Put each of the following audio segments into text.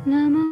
नमः।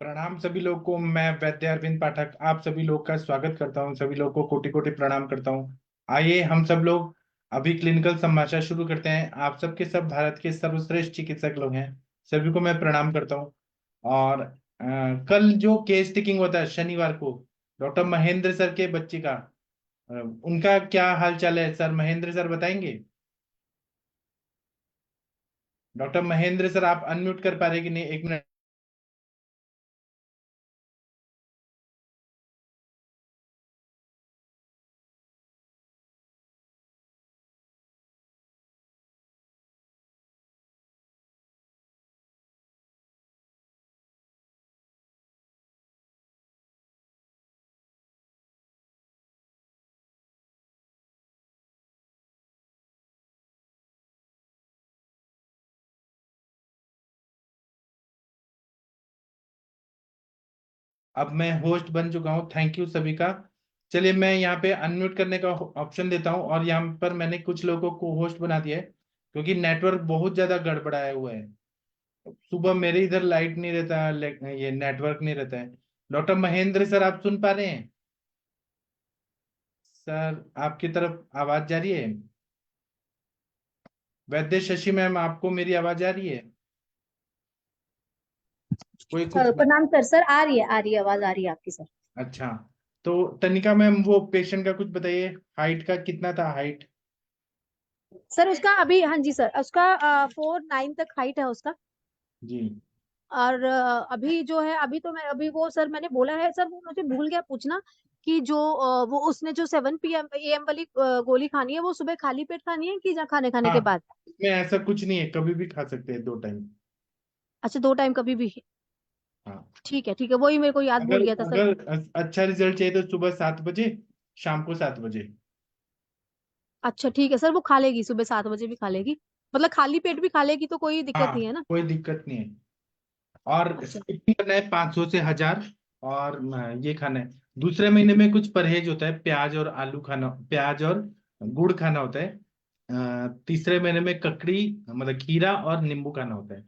प्रणाम सभी लोग को। मैं वैद्य अरविंद पाठक आप सभी लोग का स्वागत करता हूं। सभी लोग को कोटि कोटि प्रणाम करता हूं। आइए हम सब लोग अभी क्लिनिकल संभाषण शुरू करते हैं। आप सबके सब भारत के सर्वश्रेष्ठ चिकित्सक लोग हैं। सभी को मैं प्रणाम करता हूं। और कल जो केस टेकिंग होता है शनिवार को, डॉक्टर महेंद्र सर के बच्चे का, उनका क्या हाल चाल है सर? महेंद्र सर बताएंगे? डॉक्टर महेंद्र सर आप अनम्यूट कर पा रहे कि नहीं? एक मिनट। अब मैं होस्ट बन चुका हूँ। थैंक यू सभी का। चलिए मैं यहाँ पे अनम्यूट करने का ऑप्शन देता हूँ, और यहाँ पर मैंने कुछ लोगों को होस्ट बना दिया है क्योंकि नेटवर्क बहुत ज्यादा गड़बड़ाया हुआ है। सुबह मेरे इधर लाइट नहीं रहता है, ये नेटवर्क नहीं रहता है। डॉक्टर महेंद्र सर आप सुन पा रहे हैं? सर आपकी तरफ आवाज जा रही है? वैद्य शशि मैम आपको मेरी आवाज आ रही है? कोई कुछ? प्रणाम सर। सर आ रही है आवाज आ रही है आपकी सर। अच्छा। तो तनिका मैम वो पेशेंट का कुछ बताइए। हाइट का कितना था हाइट? सर उसका अभी, हाँ जी सर, उसका 4'9" तक हाइट है उसका। जी। और अभी जो है, अभी तो मैं अभी वो सर मैंने बोला है सर, वो मुझे भूल गया पूछना कि जो वो उसने जो 7 PM AM वाली गोली खानी है, वो सुबह खाली पेट खानी है कि खाने खाने हाँ, के बाद? इसमें ऐसा कुछ नहीं है, कभी भी खा सकते हैं 2 टाइम। अच्छा, 2 टाइम कभी भी? हाँ। ठीक है ठीक है, वही मेरे को याद भूल अगर गया था सर। अगर अच्छा रिजल्ट चाहिए तो सुबह 7 बजे, शाम को 7 बजे। अच्छा ठीक है सर, वो खा लेगी, सुबह 7 बजे भी खा लेगी, मतलब खाली पेट भी खा लेगी, तो कोई दिक्कत हाँ, नहीं है ना? कोई दिक्कत नहीं है। और अच्छा। स्किपिंग करना है 500 से 1000। और ये खाना है। दूसरे महीने में कुछ परहेज होता है, प्याज और आलू खाना, प्याज और गुड़ खाना होता है। तीसरे महीने में ककड़ी मतलब खीरा और नींबू खाना होता है।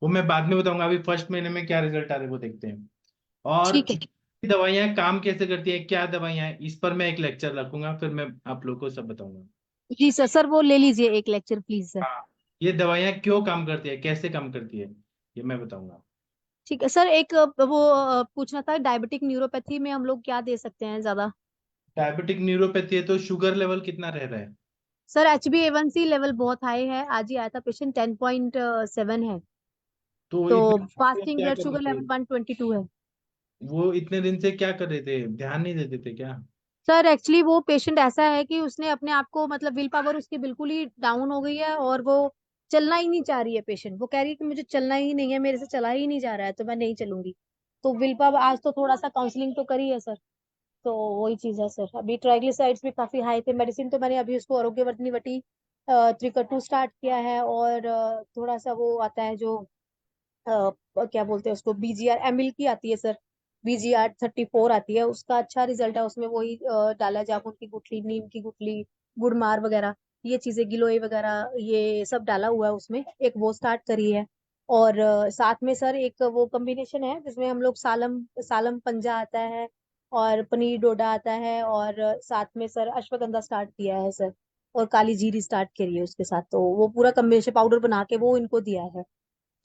वो मैं बाद में बताऊंगा। अभी फर्स्ट महीने में क्या रिजल्ट आ रहे हैं वो देखते हैं। और ठीक है। दवाइयाँ काम कैसे करती है, क्या दवाइयाँ हैं, इस पर मैं एक लेक्चर रखूंगा, फिर मैं आप लोगों को सब बताऊंगा। जी सर, सर वो ले लीजिए एक लेक्चर प्लीज सर। हाँ, ये दवाइयाँ क्यों काम करती है, कैसे काम करती है, ये मैं बताऊंगा। ठीक है सर, एक वो पूछना था, डायबिटिक न्यूरोपैथी में हम लोग क्या दे सकते हैं ज्यादा? डायबिटिक न्यूरोपैथी है तो शुगर लेवल कितना रह रहा है? सर HbA1c लेवल बहुत हाई है, आज ही आया था पेशेंट, 10.7 है। तो तो इतने दिन से फास्टिंग क्या ब्लड कर रहे शुगर थे? लेवल 122 है। वो इतने दिन से क्या कर रहे थे, ध्यान नहीं देते थे क्या? सर एक्चुअली वो पेशेंट ऐसा है कि उसने अपने आप को, मतलब विल पावर उसकी बिल्कुल ही डाउन हो गई है, और वो चलना ही नहीं चाह रही है। पेशेंट वो कह रही है कि मुझे चलना ही नहीं है, मेरे से चला ही नहीं जा रहा है, तो मैं नहीं चलूंगी। तो विल पावर, आज तो थोड़ा सा काउंसलिंग तो करी है सर। तो वही चीज है सर। अभी ट्राइग्लिसराइड्स भी काफी हाई थे, मेडिसिन तो मैंने अभी उसको आरोग्यवर्धिनी वटी 3 स्टार्ट किया है, और थोड़ा सा वो आता है जो क्या बोलते हैं उसको, BGR एमिल की आती है सर, BGR 34 आती है, उसका अच्छा रिजल्ट है उसमें। वही डाला है, जामुन की गुठली, नीम की गुठली, गुड़मार वगैरह, ये चीजें, गिलोय वगैरह, ये सब डाला हुआ है उसमें, एक वो स्टार्ट करी है। और साथ में सर एक वो कॉम्बिनेशन है जिसमें हम लोग सालम सालम पंजा आता है, और पनीर डोडा आता है, और साथ में सर अश्वगंधा स्टार्ट किया है सर, और काली जीरी स्टार्ट करी है उसके साथ, तो वो पूरा कम्बिनेशन पाउडर बना के वो इनको दिया है।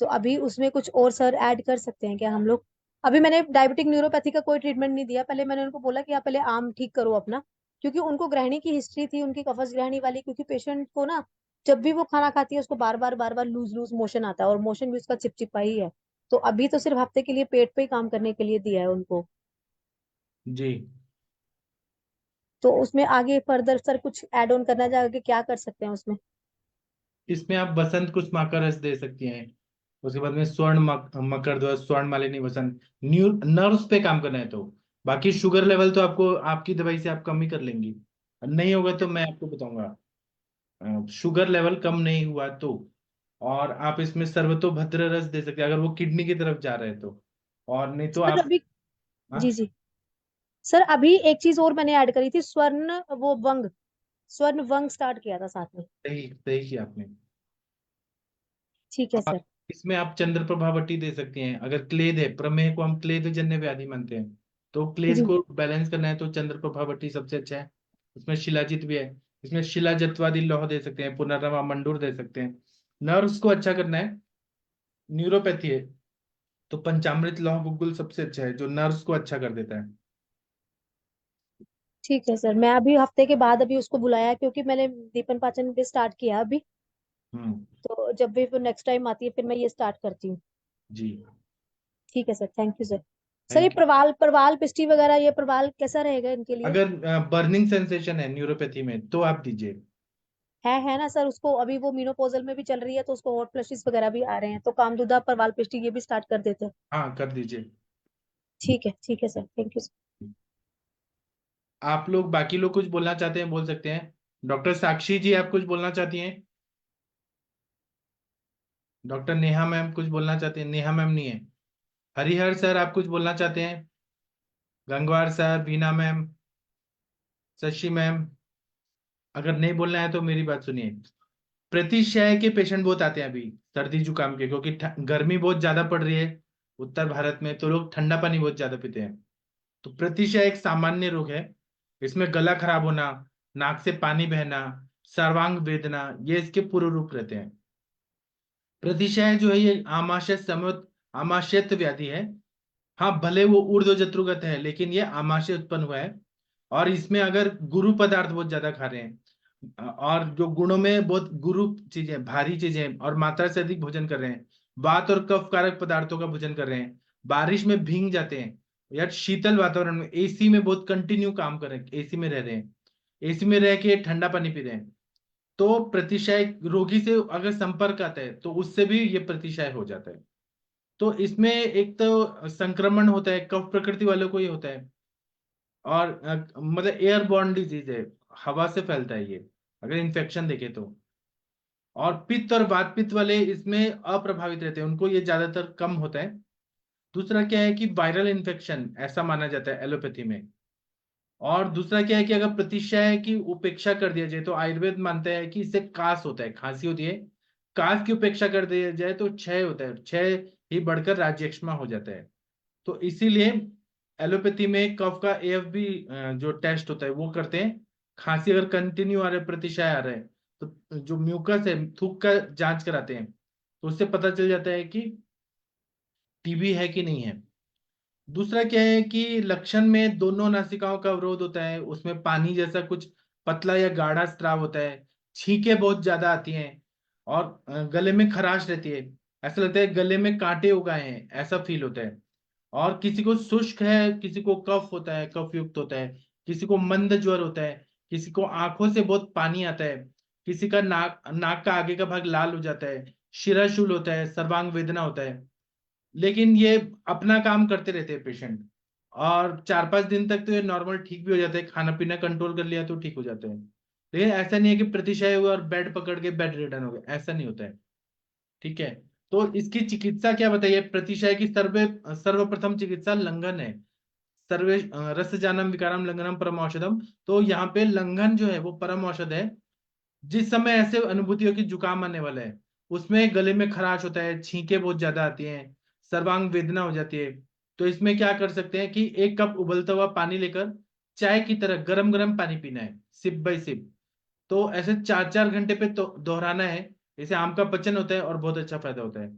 तो अभी उसमें कुछ और सर ऐड कर सकते हैं क्या हम लोग? अभी मैंने डायबिटिक न्यूरोपैथी का कोई ट्रीटमेंट नहीं दिया, पहले मैंने उनको बोला कि आप पहले आम ठीक करो अपना, क्योंकि उनको ग्रहणी की हिस्ट्री थी, उनकी कफस ग्रहणी वाली, क्योंकि पेशेंट को ना जब भी वो खाना खाती है उसको बार बार लूज लूज मोशन आता है, और मोशन भी उसका चिपचिपा ही है। तो अभी तो सिर्फ हफ्ते के लिए पेट पे ही काम करने के लिए दिया है उनको। जी। तो उसमें आगे फर्दर सर कुछ ऐड ऑन करना चाहोगे, क्या कर सकते हैं उसमें? इसमें आप बसंत कुसुमा का रस दे सकती हैं। उसके बाद में मकर ध्वज, स्वर्ण मालिनी बसंत। न्यू नर्व्स पे काम करना है तो। बाकी शुगर लेवल तो आपको आपकी दवाई से आप कम ही कर लेंगी। नहीं होगा तो मैं आपको बताऊंगा। शुगर लेवल कम नहीं हुआ तो। और आप इसमें सर्वतोभद्र रस दे सकते हैं अगर वो किडनी की तरफ जा रहे हैं तो। और नहीं तो सर आप। अभी, जी हाँ। जी, सर अभी एक चीज और मैंने ऐड करी थी, स्वर्ण वो वंग, स्वर्ण वंग स्टार्ट किया था साथ में। सही सही किया आपने। ठीक है और सर। इसमें आप चंद्र प्रभावती दे सकती हैं अगर क्लेद है। प्रमेह को हम क्लेद जन्य व्याधि मानते हैं। तो क्लेद जी। को बैलेंस करना है तो चंद्र प्रभावती सबसे अच्छा है। उसमें शिलाजीत भी है। इसमें शिलाजत्वादि लौह दे सकते हैं, पुनर्नवा मंडूर दे सकते हैं। नर्व्स को अच्छा करना है, न्यूरोपैथी है, तो पंचामृत लौह गुग्गुल सबसे अच्छा है जो नर्व्स को अच्छा कर देता है। ठीक है सर, मैं अभी हफ्ते के बाद अभी उसको बुलाया, क्योंकि मैंने दीपन पाचन भी स्टार्ट किया अभी, हम्म। तो जब भी फिर नेक्स्ट टाइम आती है फिर मैं ये स्टार्ट करती हूँ। जी। ठीक है sir, thank you sir. Sir ये थैंक यू। प्रवाल प्रवाल पिष्टी वगैरह, ये प्रवाल कैसा रहेगा इनके लिए? अगर बर्निंग सेंसेशन है न्यूरोपैथी में तो आप दीजिए। है ना सर, उसको अभी वो मीनोपोजल में भी चल रही है, तो उसको हॉट फ्लशेस वगैरह भी आ रहे हैं, तो कामदुदा प्रवाल पिष्टी ये भी स्टार्ट कर देते हैं। हाँ, कर दीजिए। ठीक है सर, थैंक यू सर। आप लोग बाकी लोग कुछ बोलना चाहते हैं बोल सकते हैं। डॉक्टर साक्षी जी आप कुछ बोलना चाहती हैं? डॉक्टर नेहा मैम कुछ बोलना चाहते हैं? नेहा मैम नहीं है। हरिहर सर आप कुछ बोलना चाहते हैं? गंगवार सर, बीना मैम, शशि मैम। अगर नहीं बोलना है तो मेरी बात सुनिए। प्रतिशय के पेशेंट बहुत आते हैं अभी सर्दी जुकाम के, क्योंकि गर्मी बहुत ज्यादा पड़ रही है उत्तर भारत में, तो लोग ठंडा पानी बहुत ज्यादा पीते हैं। तो प्रतिशय एक सामान्य रोग है। इसमें गला खराब होना, नाक से पानी बहना, सर्वांग वेदना, ये इसके पूर्व रूप रहते हैं। प्रतिशय जो है ये आमाशय समेत आमाशयत्व व्याधि है। हाँ, भले वो ऊर्ध्व जत्रुगत है लेकिन ये आमाशय उत्पन्न हुआ है। और इसमें अगर गुरु पदार्थ बहुत ज्यादा खा रहे हैं और जो गुणों में बहुत गुरु चीजें, भारी चीजें और मात्रा से अधिक भोजन कर रहे हैं, वात और कफ कारक पदार्थों का भोजन कर रहे हैं, बारिश में भीग जाते हैं, या शीतल वातावरण में एसी में बहुत कंटिन्यू काम कर रहे हैं, एसी में रह रहे हैं, एसी में रह के ठंडा पानी पी रहे हैं, तो प्रतिशय रोगी से अगर संपर्क आता है तो उससे भी ये प्रतिशय हो जाता है। तो इसमें एक तो संक्रमण होता है, कफ प्रकृति वालों को ही होता है। और मतलब एयर बॉर्न डिजीज है, हवा से फैलता है ये अगर इन्फेक्शन देखे तो। और पित्त और वात पित्त वाले इसमें अप्रभावित रहते हैं, उनको ये ज्यादातर कम होता है। दूसरा क्या है कि वायरल इन्फेक्शन ऐसा माना जाता है एलोपैथी में। और दूसरा क्या है कि अगर प्रतिशय की उपेक्षा कर दिया जाए तो आयुर्वेद मानता है कि इससे कास होता है, खांसी होती है। कास की उपेक्षा कर दिया जाए तो क्षय होता है, क्षय ही बढ़कर राज्यक्षमा हो जाता है। तो इसीलिए एलोपैथी में कफ का एएफबी जो टेस्ट होता है वो करते हैं। खांसी अगर कंटिन्यू आ रहा है, प्रतिशय आ रहा है, तो जो म्यूकस है, थूक का जांच कराते हैं, तो उससे पता चल जाता है कि टीबी है कि नहीं है। दूसरा क्या है कि लक्षण में दोनों नासिकाओं का अवरोध होता है, उसमें पानी जैसा कुछ पतला या गाढ़ा स्राव होता है, छींकें बहुत ज्यादा आती हैं, और गले में खराश रहती है। ऐसा लगता है गले में कांटे उगाए हैं, ऐसा फील होता है। और किसी को शुष्क है, किसी को कफ होता है, कफ युक्त होता है, किसी को मंद ज्वर होता है, किसी को आंखों से बहुत पानी आता है, किसी का नाक नाक का आगे का भाग लाल हो जाता है, शिराशूल होता है, सर्वांग वेदना होता है। लेकिन ये अपना काम करते रहते हैं पेशेंट, और 4-5 दिन तक तो ये नॉर्मल ठीक भी हो जाते हैं, खाना पीना कंट्रोल कर लिया तो ठीक हो जाते हैं। लेकिन ऐसा नहीं है कि प्रतिशय हुआ और बेड पकड़ के बेड रिटर्न हो गए, ऐसा नहीं होता है। ठीक है। तो इसकी चिकित्सा क्या बताइए? प्रतिशय की सर्वप्रथम चिकित्सा लंघन है। सर्वे रस जानम विकारम लंघनम परम औषधम। तो यहाँ पे लंघन जो है वो परम औषध है। जिस समय ऐसे अनुभूति हो कि जुकाम आने वाला है, उसमें गले में खराश होता है, छींके बहुत ज्यादा आती हैं, सर्वांग वेदना हो जाती है, तो इसमें क्या कर सकते हैं कि 1 कप उबलता हुआ पानी लेकर चाय की तरह गरम गरम पानी पीना है, सिप बाय सिप। तो ऐसे 4-4 घंटे पे तो दोहराना है। इससे आम का पचन होता है और बहुत अच्छा फायदा होता है।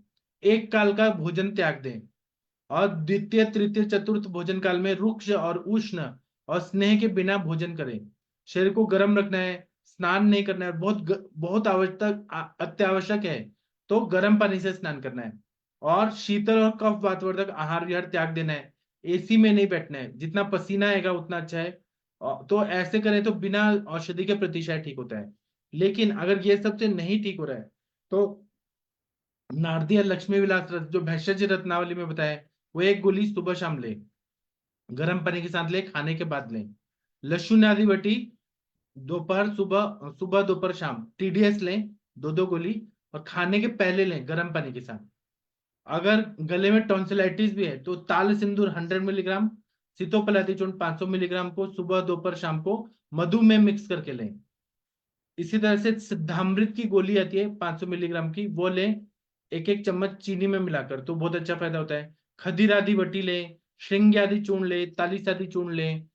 एक काल का भोजन त्याग दें और द्वितीय तृतीय चतुर्थ भोजन काल में रुक्ष और उष्ण और स्नेह के बिना भोजन करें। शरीर को गर्म रखना है, स्नान नहीं करना है, बहुत आवश्यक अत्यावश्यक है तो गर्म पानी से स्नान करना है। और शीतल और कफ वातवर्धक आहार विहार त्याग देना है। एसी में नहीं बैठना है, जितना पसीना आएगा उतना अच्छा है। तो ऐसे करें तो बिना औषधि के प्रतिशय ठीक होता है। लेकिन अगर ये सबसे नहीं ठीक हो रहा है तो नारदिया लक्ष्मी विलास रस जो भेषज रत्नावली में बताया है, वो 1 गोली सुबह शाम ले, गर्म पानी के साथ ले, खाने के बाद लें। लहसुन आदि बटी दोपहर सुबह सुबह दोपहर शाम TDS लें, 2-2 गोली, और खाने के पहले लें गर्म पानी के साथ। अगर गले में टॉन्सिलाइटिस भी है तो ताल सिंदूर 100 मिलीग्राम, सीतोपलादी चूर्ण 500 मिलीग्राम को सुबह दोपहर शाम को मधु में मिक्स करके लें। इसी तरह से सिद्धामृत की गोली आती है 500 मिलीग्राम की, वो लें 1-1 चम्मच चीनी में मिलाकर, तो बहुत अच्छा फायदा होता है। खदीर आदि बटी लें, श्रृंग आदि चूर्ण लें, तालिस आदि चूर्ण लें,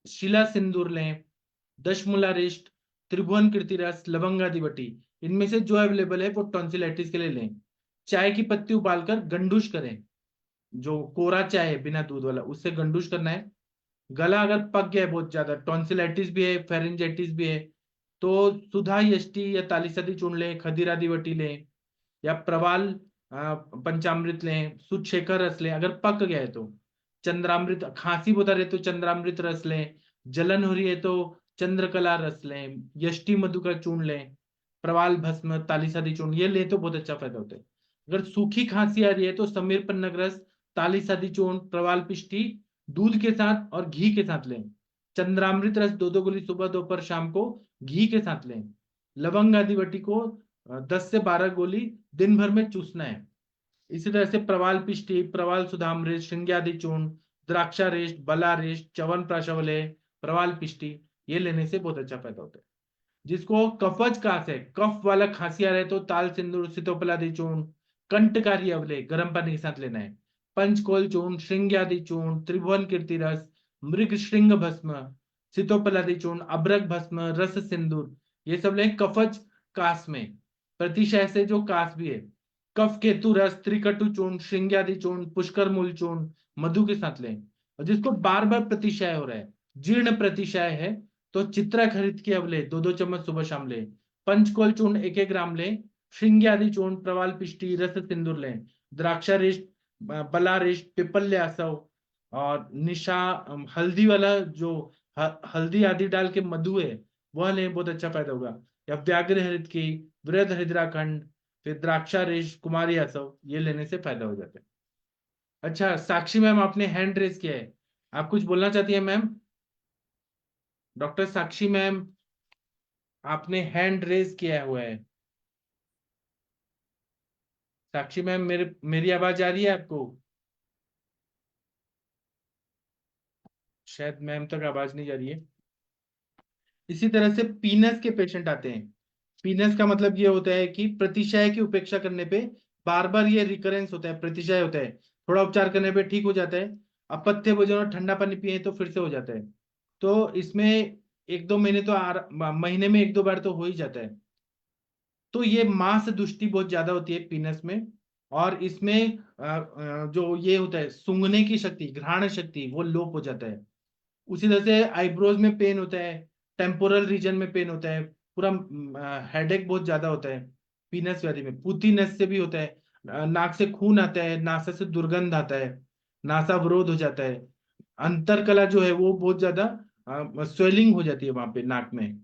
शिला सिंदूर लें, दशमूलारिष्ट, त्रिभुवन कीर्ति रस, लवंग आदि बटी, इनमें से जो अवेलेबल है वो टॉन्सिलाइटिस के लिए लें। चाय की पत्ती उबालकर गंडूश करें, जो कोरा चाय है बिना दूध वाला उससे गंडूश करना है। गला अगर पक गया है बहुत ज्यादा, टॉन्सिलाइटिस भी है, फेरिंजाइटिस भी है, तो सुधा यष्टि या तालिसदी चूर्ण लें, खदीरादी वटी लें, या प्रवाल पंचामृत लें, सुचेखर रस लें अगर पक गया है तो। चंद्रामृत, खांसी बता रहे तो चंद्रामृत रस लें। जलन हो रही है तो चंद्रकला रस लें, यष्टि मधु का चूर्ण लें, प्रवाल भस्म, तालिसादी चूर्ण ये लें तो बहुत अच्छा फायदा होता है। अगर सूखी खांसी आ रही है तो समीर पन्नग रस, तालिसादी चूर्ण, प्रवाल पिष्टी दूध के साथ और घी के साथ लें। चंद्रामृत रस 2-2 गोली सुबह दोपहर शाम को घी के साथ लें। लवंग आदि वटी को 10 से 12 गोली दिन भर में चूसना है। इसी तरह से प्रवाल पिष्टी, प्रवाल सुधामृत, श्रृंग्यादि चूर्ण, द्राक्षारेष्ट, बलारेष्ट, च्यवन प्राशवलय, प्रवाल पिष्टी ये लेने से बहुत अच्छा फायदा होता है। जिसको कफज कास है, कफ वाला खांसी आ रहा है तो ताल सिंदूर, सीतोपलादी चूर्ण, कंटकारी अवले गर्म पानी के साथ लेना है। पंचकोल चूर्ण, श्रृंग्यादि चूर्ण, त्रिभुवन कीर्ति रस, मृग श्रृंग भस्म, सीतोपलादी चूर्ण, अभ्रक भस्म, रस सिंदूर ये सब लें कफज कास में। प्रतिशय से जो कास भी है, कफ केतु रस, त्रिकटु चूर्ण, श्रृंग्यादि चूर्ण, पुष्कर मूल चूर्ण मधु के साथ लें। और जिसको बार बार प्रतिशय हो रहा है, जीर्ण प्रतिशय है, तो चित्रा खरीद के अब ले 2-2 चम्मच सुबह शाम ले। पंचकोल चूर्ण 1-1 ग्राम ले। श्रृंगी आदि चूर्ण, प्रवाल पिष्टी, रस सिंदूर लें। द्राक्षारिष्ट, बलारिष्ट, पिपल्य आसव और निशा, हल्दी वाला जो हल्दी आदि डाल के मधु है वह लें, बहुत अच्छा फायदा होगा। या व्याघ्र हरित की, वृद्ध हरिद्राखंड, फिर द्राक्षारिष्ट, कुमारी आसव ये लेने से फायदा हो जाता है। अच्छा साक्षी मैम, आपने हैंड रेज किया है, आप कुछ बोलना चाहती है मैम? डॉक्टर साक्षी मैम, आपने हैंड रेज किया हुआ है। साक्षी मैम, मेरी आवाज आ रही है आपको? शायद मैम तक आवाज नहीं जा रही है। इसी तरह से पीनस के पेशेंट आते हैं। पीनस का मतलब ये होता है कि प्रतिशय की उपेक्षा करने पे बार बार ये रिकरेंस होता है, प्रतिशय होता है, थोड़ा उपचार करने पे ठीक हो जाता है, अपथ्य भोजन और ठंडा पानी पिए तो फिर से हो जाता है। तो इसमें 1-2 महीने तो महीने में 1-2 बार तो हो ही जाता है। तो ये मांस दुष्टि बहुत ज्यादा होती है पीनस में। और इसमें जो ये होता है सूंघने की शक्ति, घ्राण शक्ति वो लोप हो जाता है। उसी तरह से आईब्रोज में पेन होता है, टेम्पोरल रीजन में पेन होता है, पूरा हेडेक बहुत ज्यादा होता है पीनस व्याधि में। पूती नस से भी होता है, नाक से खून आता है, नासा से दुर्गंध आता है, नासा अवरोध हो जाता है। अंतरकला जो है वो बहुत ज्यादा स्वेलिंग हो जाती है वहां पे नाक में,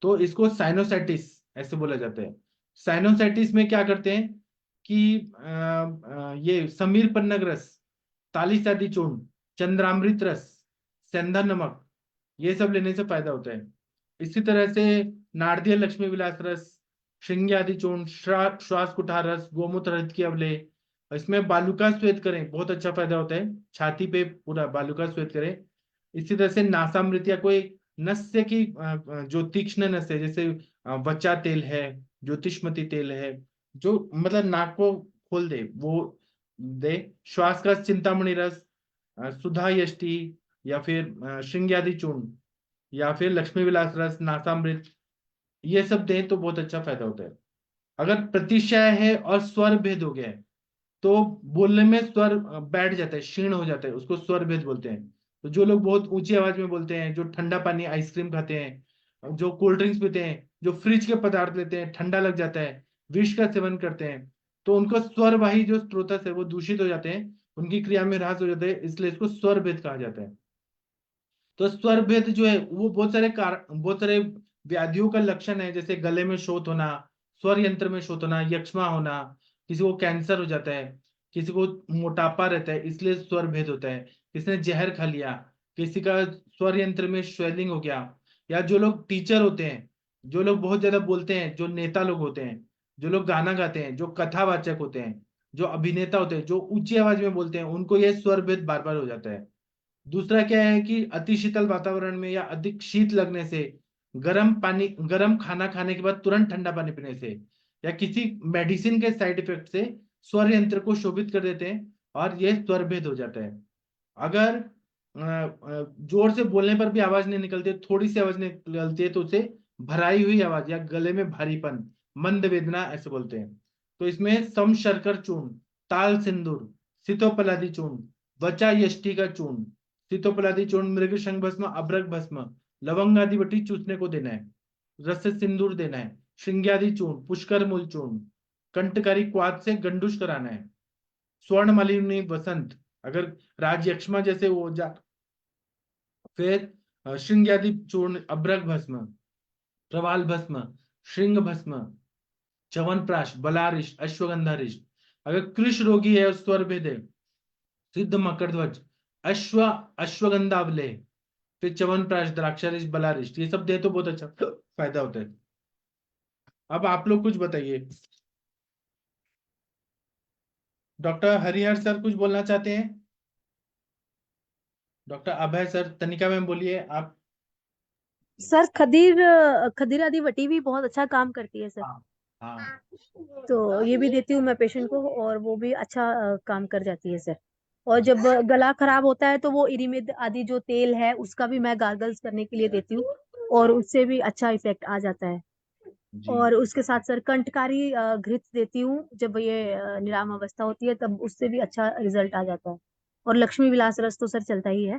तो इसको साइनोसाइटिस ऐसे बोला जाता है। साइनोसाइटिस में क्या करते हैं कि ये समीर पन्नग रस, ताली आदि चूर्ण, चंद्रामृत रस, सेंधा नमक ये सब लेने से फायदा होता है। इसी तरह से नारदिया लक्ष्मी विलास रस, श्रृंगी आदि चूर्ण, श्वास कुठार रस, गोमूत्र रहित की अवले, इसमें बालुका स्वेद करें, बहुत अच्छा फायदा होता है, छाती पे पूरा बालुका स्वेद करें। इसी तरह से नासामृत या कोई नस्य की जो तीक्ष्ण नस है, जैसे वचा तेल है, ज्योतिषमती तेल है, जो मतलब नाक को खोल दे वो दे। श्वास का चिंतामणि रस, सुधा यष्टि, या फिर श्रृंग्यादि चूर्ण, या फिर लक्ष्मी विलास रस, नासामृत, ये सब दें तो बहुत अच्छा फायदा होता है। अगर प्रतिशय है और स्वर भेद हो गया है, तो बोलने में स्वर बैठ जाता है, क्षीण हो जाता है, उसको स्वर भेद बोलते हैं। तो जो लोग बहुत ऊंची आवाज में बोलते हैं, जो ठंडा पानी आइसक्रीम खाते हैं, जो कोल्ड ड्रिंक्स पीते हैं, जो फ्रिज के पदार्थ लेते हैं, ठंडा लग जाता है, विष का सेवन करते हैं, तो उनको स्वरवाही जो स्रोतस है वो दूषित हो जाते हैं, उनकी क्रिया में ह्रास हो जाता है, इसलिए इसको स्वर भेद कहा जाता है। तो स्वर भेद जो है वो बहुत सारे व्याधियों का लक्षण है, जैसे गले में शोथ होना, स्वर यंत्र में शोथ होना, यक्ष्मा होना, किसी को कैंसर हो जाता है, किसी को मोटापा रहता है इसलिए स्वर भेद होता है, किसी ने जहर खा लिया, किसी का स्वर यंत्र में स्वेलिंग हो गया, या जो लोग टीचर होते हैं, जो लोग बहुत ज्यादा बोलते हैं, जो नेता लोग होते हैं, जो लोग गाना गाते हैं, जो कथावाचक होते हैं, जो अभिनेता होते हैं, जो ऊंची आवाज में बोलते हैं, उनको यह स्वर भेद बार बार हो जाता है। दूसरा क्या है कि अति शीतल वातावरण में या अधिक शीत लगने से, गर्म खाना खाने के बाद तुरंत ठंडा पानी पीने से, या किसी मेडिसिन के साइड इफेक्ट से स्वर यंत्र को शोभित कर देते हैं और यह स्वर भेद हो जाता है। अगर जोर से बोलने पर भी आवाज नहीं निकलती, थोड़ी सी आवाज निकलती है, तो उसे भराई हुई आवाज या गले में भारीपन, मंद वेदना ऐसे बोलते हैं। तो इसमें सम शर्कर चूर्ण, ताल सिंदूर, सितोपलादी चूर्ण, वचा यष्टि का चूर्ण, सितोपलादी चूर्ण, मृग शंख भस्म, अभ्रक भस्म, लवंग आदि बटी चूसने को देना है, रस सिंदूर देना है, श्रृंग्यादि चूर्ण, पुष्कर मूल चूर्ण, कंटकारी क्वाथ से गंडुश कराना है, स्वर्ण मालिनी वसंत, अगर राज यक्ष्मा जैसे वो जा, फिर श्रृंग्यादि चूर्ण, अभ्रक भस्म, प्रवाल भस्म, श्रृंग भस्म, च्यवनप्राश, बलारिश, अश्वगंधारिश। अगर कृष रोगी है, स्वर भेद है, सिद्ध मकरध्वज, अश्व अश्वगंधावले, फिर च्यवनप्राश, द्राक्षारिश, बलारिश, ये सब दे तो बहुत अच्छा फायदा होता है। अब आप लोग कुछ बताइए। डॉक्टर हरिहर सर कुछ बोलना चाहते हैं? डॉक्टर अभय सर, तनिका मैम बोलिए आप। सर खदीर आदि वटी भी बहुत अच्छा काम करती है सर। हाँ। हाँ। तो ये भी देती हूँ मैं पेशेंट को, और वो भी अच्छा काम कर जाती है सर। और जब गला खराब होता है तो वो इरिमिद आदि जो तेल है उसका भी मैं गार्गल्स करने के लिए देती हूँ, और उससे भी अच्छा इफेक्ट आ जाता है। जी। और उसके साथ सर कंठकारी घृत देती हूँ, जब ये निराम अवस्था होती है तब उससे भी अच्छा रिजल्ट आ जाता है। और लक्ष्मी विलास रस तो सर चलता ही है।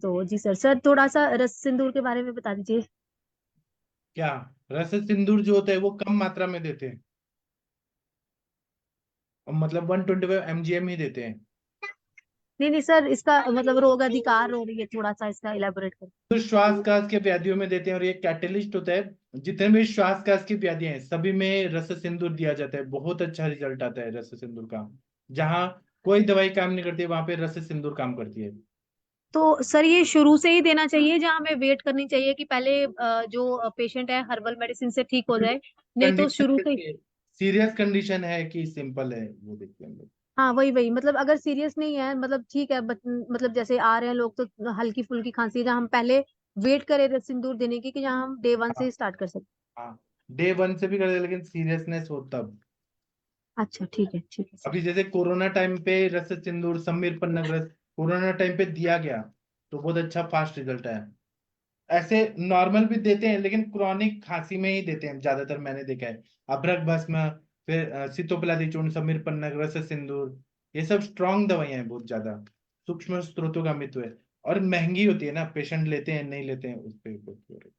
तो जी सर, सर थोड़ा सा रस सिंदूर के बारे में बता दीजिए। क्या? रस सिंदूर जो होता है वो कम मात्रा में देते हैं, और मतलब 125 mgm ही देते हैं। नहीं नहीं सर, इसका मतलब रोग अधिकार हो रही है, थोड़ा सा इसका इलेबोरेट कर। तो श्वास के व्याधियों में देते हैं, और ये कैटेलिस्ट होता है, जितने भी श्वास की व्याधियां हैं सभी में रस सिंदूर दिया जाता है, बहुत अच्छा रिजल्ट आता है रस सिंदूर का। जहाँ कोई दवाई काम नहीं करती वहां पे रस सिंदूर काम करती है। तो सर ये शुरू से ही देना चाहिए, जहाँ हमें वेट करनी चाहिए कि पहले जो पेशेंट है हर्बल मेडिसिन से ठीक हो जाए, नहीं तो कंडीशन शुरू से ही। कैसी है, सीरियस कंडीशन है कि सिंपल है, वो देखते हैं हम लोग। हाँ वही वही, मतलब अगर सीरियस नहीं है, मतलब ठीक है, मतलब जैसे आ रहे हैं लोग तो हल्की फुल्की खांसी है, जहाँ हम पहले वेट करें सिंदूर देने की, कि जहाँ हम डे 1 से हाँ। ही स्टार्ट कर सकते। हाँ, डे 1 से भी कर दे, लेकिन सीरियसनेस हो तब। अच्छा ठीक है, ठीक है सर। अभी जैसे कोरोना टाइम पे रस सिंदूर, समीर पन्नग रस कोरोना टाइम पे दिया गया, तो बहुत अच्छा फास्ट रिजल्ट आया। ऐसे नॉर्मल भी देते हैं, लेकिन क्रॉनिक खांसी में ही देते हैं ज्यादातर, मैंने देखा है। अभ्रक भस्म, फिर सितोपलादी चूर्ण, समीर पन्नग, रस सिंदूर, ये सब स्ट्रॉन्ग दवाइयां हैं, बहुत ज्यादा सूक्ष्म स्रोतों का मित्व है, और महंगी होती है ना, पेशेंट लेते हैं नहीं लेते हैं उस पर।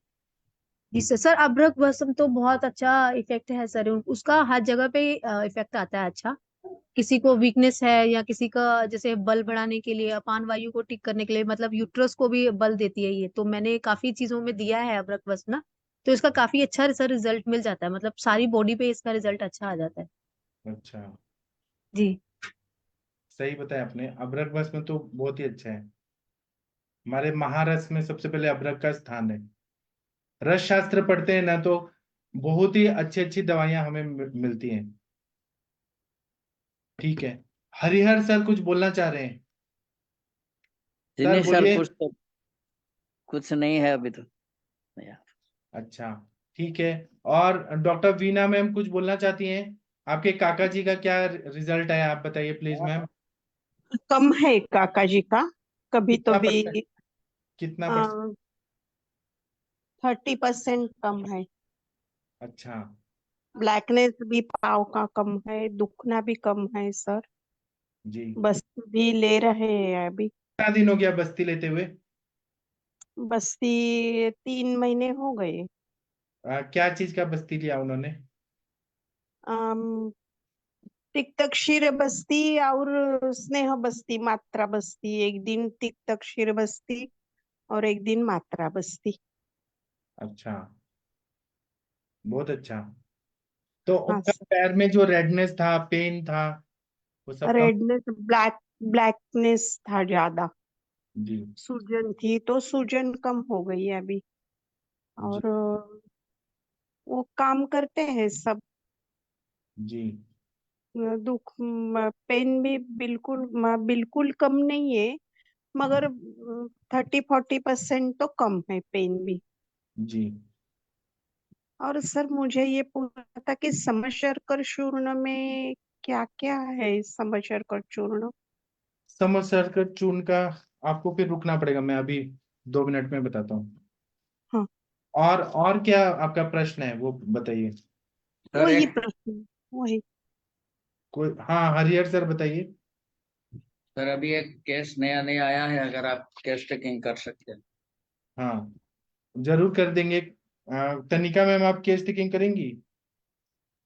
जी सर, सर अब्रक बसम तो बहुत अच्छा इफेक्ट है सर, उसका हर जगह पे इफेक्ट आता है अच्छा। किसी को वीकनेस है, या किसी का जैसे बल बढ़ाने के लिए, अपान वायु को ठीक करने के लिए, मतलब यूट्रस को भी बल देती है ये, तो मैंने काफी चीजों में दिया है अब्रक बस ना। तो इसका काफी अच्छा सर रिजल्ट मिल जाता है, मतलब सारी बॉडी पे इसका रिजल्ट अच्छा आ जाता है। अच्छा, जी। सही बताया आपने, अभ्रक भस्म तो बहुत ही अच्छा है। हमारे महारस में सबसे पहले अभ्रक का स्थान है। रस शास्त्र पढ़ते हैं ना, तो बहुत ही अच्छी अच्छी दवाइयां हमें मिलती हैं। ठीक है, हरिहर सर कुछ बोलना चाह रहे हैं? जी सर नहीं सर, बोलिए। कुछ नहीं है अभी तो। नहीं। अच्छा, ठीक है। और डॉक्टर वीना मैम कुछ बोलना चाहती हैं? आपके काका जी का क्या रिजल्ट है, आप बताइए प्लीज मैम। कम है काका जी का, कभी तो कितना भी परसेंट? कितना परसेंट? 30% कम है। अच्छा। ब्लैकनेस भी पाँव का कम है, दुखना भी कम है सर। जी। बस्ती भी ले रहे हैं अभी। कितना दिन हो गया बस्ती लेते हुए? बस्ती 3 महीने हो गए। क्या चीज का बस्ती लिया उन्होंने? अम, तिक्तक्षीर बस्ती और स्नेह बस्ती, मात्रा बस्ती। एक दिन तिक्तक्षीर बस्ती और एक दिन मात्रा बस्ती। अच्छा, बहुत अच्छा। तो हाँ उनका सर। पैर में जो रेडनेस था, पेन था, वो सब कम? रेडनेस, ब्लैकनेस था ज्यादा। जी। सूजन थी तो सूजन कम हो गई है अभी। जी। और वो काम करते हैं सब। जी। दुख, पेन भी बिल्कुल कम नहीं है, मगर 30-40% तो कम है पेन भी। जी। और सर मुझे ये पूछना था कि समशर्कल चूर्ण में क्या क्या है? समशर्कल चूर्ण। समोसर का चूर्ण का आपको फिर रुकना पड़ेगा, मैं अभी 2 मिनट में बताता हूँ। हाँ, और क्या आपका प्रश्न है वो बताइए। सर वही एक प्रश्न, वही। कोई, हाँ हरिहर सर बताइए। सर अभी एक केस नया नया आया है, अगर आप केस टेकिंग कर सकते हैं। हाँ, जरूर कर देंगे। तनिका मैम, आप केस टेकिंग करेंगी?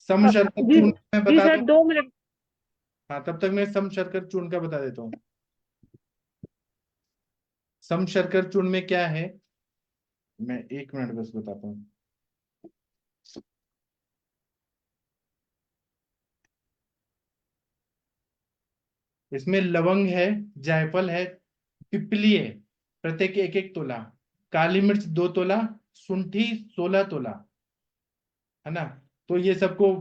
सम शर्कत जी। चूर्ण मैं जी बता सर, दूं? 2 मिनट। हाँ, तब तक मैं सम शर्कत चूर्ण का बता देता हूँ। सम शर्कत चूर्ण में क्या है, मैं 1 मिनट बस बताता हूँ। इसमें लवंग है, जायफल है, पिपली है, प्रत्येक 1-1 तोला, काली मिर्च 2 तोला, शुंठी 16 तोला, है ना? तो ये सबको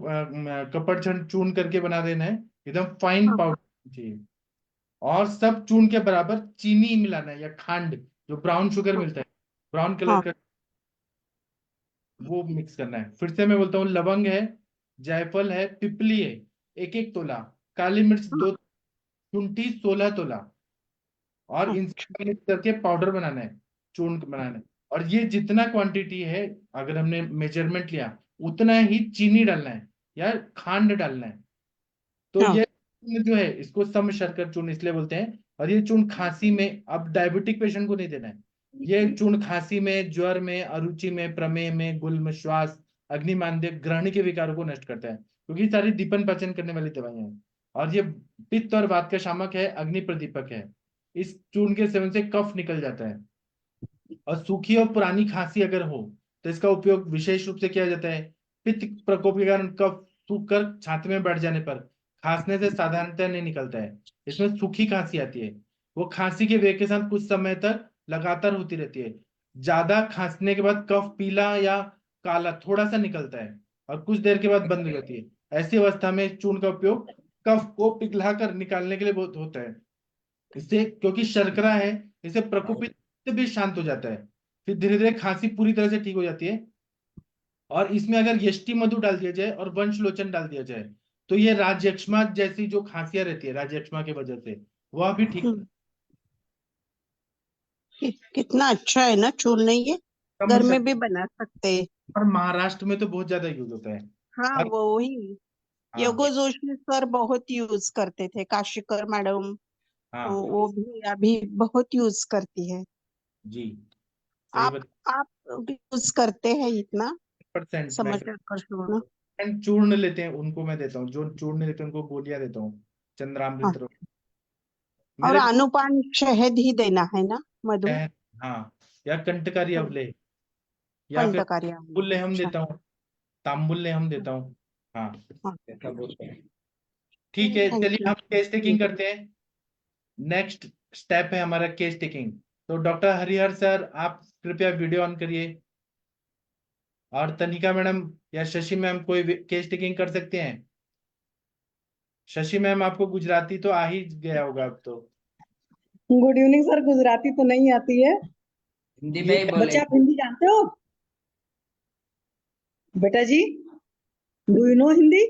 कपड़छड़ चूर्ण करके बना देना है, एकदम फाइन हाँ पाउडर चाहिए। और सब चूर्ण के बराबर चीनी मिलाना है, या खांड, जो ब्राउन शुगर हाँ मिलता है, ब्राउन कलर हाँ का, वो मिक्स करना है। फिर से मैं बोलता हूँ, लवंग है, जायफल है, पिपली है 1-1 तोला, काली मिर्च हाँ। 2, शुंठी 16 तोला, और इन अच्छा। सब मिक्स करके पाउडर बनाना है, चूर्ण बनाना है। और ये जितना क्वांटिटी है, अगर हमने मेजरमेंट लिया, उतना ही चीनी डालना है या खांड डालना है। तो हाँ ये चूर्ण जो है, इसको सम शर्करा चूर्ण इसलिए बोलते हैं। और ये चूर्ण खांसी में, अब डायबिटिक पेशेंट को नहीं देना है। ये चूर्ण खांसी में, ज्वर में, अरुचि में, प्रमेह में, गुल्म, श्वास, अग्निमांद्य, ग्रहण के विकारों को नष्ट करता है, क्योंकि ये सारी दीपन पाचन करने वाली दवाइयां हैं। और ये पित्त और वात का शामक है, अग्नि प्रदीपक है। इस चूर्ण के सेवन से कफ निकल जाता है। और सूखी और पुरानी खांसी अगर हो, तो इसका उपयोग विशेष रूप से किया जाता है। पित्त प्रकोप के कारण कफ सूख कर छाती में बैठ जाने पर खांसने से साधारणतः नहीं निकलता है, इसमें सूखी खांसी आती है। वो खांसी के वेग के साथ कुछ समय तक लगातार होती रहती है। ज्यादा खांसने के बाद कफ पीला या काला थोड़ा सा निकलता है, और कुछ देर के बाद बंद हो जाती है। ऐसी अवस्था में चूर्ण का उपयोग कफ को पिघलाकर निकालने के लिए बहुत होता है। इससे, क्योंकि शर्करा है, इसे प्रकोपित से भी शांत हो जाता है। फिर धीरे धीरे खांसी पूरी तरह से ठीक हो जाती है। और इसमें अगर यष्टि मधु डाल दिया जाए और वंशलोचन डाल दिया जाए, तो ये राजयक्ष्मा जैसी जो खांसियां रहती है, राजयक्ष्मा की वजह से, वह भी ठीक। हम्म। कितना अच्छा है ना चूर्ण ये। घर समझ। में भी बना सकते हैं। और महाराष्ट्र में तो बहुत ज्यादा यूज होता है। हाँ, हर, वो वही। हाँ। योगो जोशी सर बहुत यूज करते थे, काशीकर मैडम। हाँ। वो भी अभी बहुत यूज करती है। जी, सही आप बता। आप यूज करते हैं इतना? 100% मैं समझ कर चूर्ण। चूर्ण लेते हैं उनको मैं देता हूँ, जो चूर्ण लेते हैं उनको गोलियां देता हूँ, हाँ। चंद्रामृत और मेरे अनुपान शहद ही देना है ना? मधु। पास। हाँ, या कंटकारी अवले, या फिर कंटकारिया। तांबुल्ले हम अच्छा। देता हूँ, तांबुल्ले हम देता हूँ। हाँ, हाँ। ऐसा बोलते हैं। ठीक है, थैंक चलिए यू। हम केस टेकिंग करते हैं। नेक्स्ट स्टेप है हमारा केस टेकिंग। तो डॉक्टर हरिहर सर, आप कृपया वीडियो ऑन करिए। और तनिका मैडम या शशि मैम, कोई केस टेकिंग कर सकते हैं? शशि मैम, आपको गुजराती तो आ ही गया होगा अब तो। Good evening sir. गुजराती तो नहीं आती है। हिंदी में ये ही बच्चे बोलेंगे। आप हिंदी जानते हो? बेटा जी, डू यू नो हिंदी?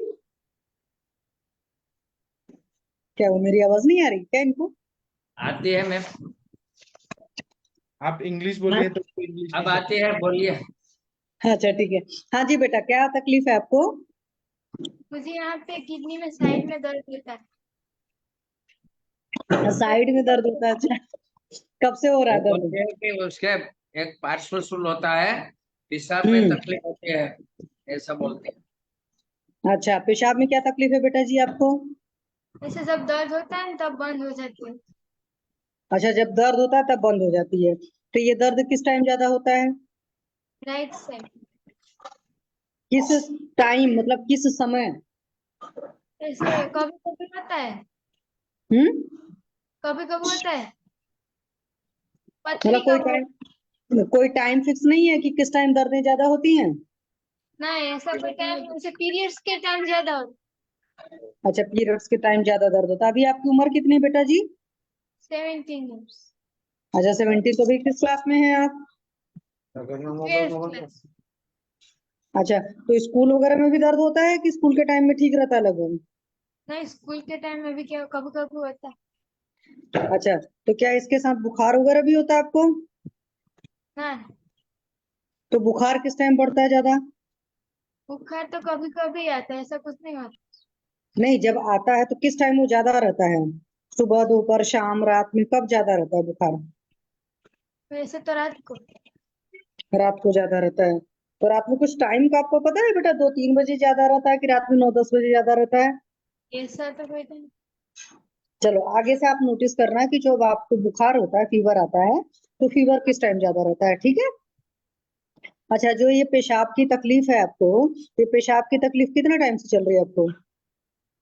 क्या वो मेरी आवाज नहीं आ रही क्या इनको? आती है मैम, आप इंग्लिश बोलिए तो इंग्लिश अब में आती है, बोलिए। अच्छा ठीक है। हाँ जी बेटा, क्या तकलीफ है आपको? मुझे यहाँ पे किडनी में साइड में दर्द होता है। साइड में दर्द होता है? अच्छा, कब से हो रहा वो है दर्द? बोलते हैं कि उसके एक पार्श्व होता है, पेशाब में हम्म। तकलीफ होती है, ऐसा बोलते हैं। अच्छा, पेशाब में क्या तकलीफ है बेटा जी आपको? ऐसे जब दर्द होता है तब बंद हो जाती है। अच्छा, जब दर्द होता है तब बंद हो जाती है। तो ये दर्द किस टाइम ज्यादा होता है? Right side. किस टाइम, मतलब किस समय? ऐसे कभी कभी होता है, हम्म। कभी कभी होता है, पथरी मतलब का कोई वो। कोई टाइम फिक्स नहीं है कि किस टाइम दर्दें ज्यादा होती हैं? नहीं, ऐसा कोई टाइम, जैसे पीरियड्स के टाइम ज्यादा होता अच्छा, पीरियड्स के टाइम ज्यादा दर्द होता है। अभी आपकी उम्र कितनी है बेटा जी? है। 17 ईयर्स। अच्छा, 70। तो अभी किस क्लास में हैं आप? 12th class. अच्छा, तो स्कूल वगैरह में भी दर्द होता है कि स्कूल के टाइम में ठीक रहता है लगभग? नहीं, स्कूल के टाइम में भी क्या कभी कभी होता है। अच्छा, तो क्या इसके साथ बुखार वगैरह भी होता है आपको? ना, तो बुखार किस टाइम बढ़ता है ज्यादा? बुखार तो कभी कभी आता है, ऐसा कुछ नहीं होता। नहीं, जब आता है तो किस टाइम वो ज्यादा रहता है? सुबह, दोपहर, शाम, रात में कब ज्यादा रहता है बुखार? वैसे तो रात को। रात को ज्यादा रहता है। तो रात में कुछ टाइम का आपको पता है बेटा? 2-3 बजे ज्यादा रहता है कि रात में 9-10 बजे ज्यादा रहता है? ऐसा तो कोई नहीं। चलो, आगे से आप नोटिस करना कि जब आपको बुखार होता है, फीवर आता है, तो फीवर किस टाइम ज्यादा रहता है, ठीक है? अच्छा, जो ये पेशाब की तकलीफ है आपको, ये पेशाब की तकलीफ कितने टाइम से चल रही है आपको?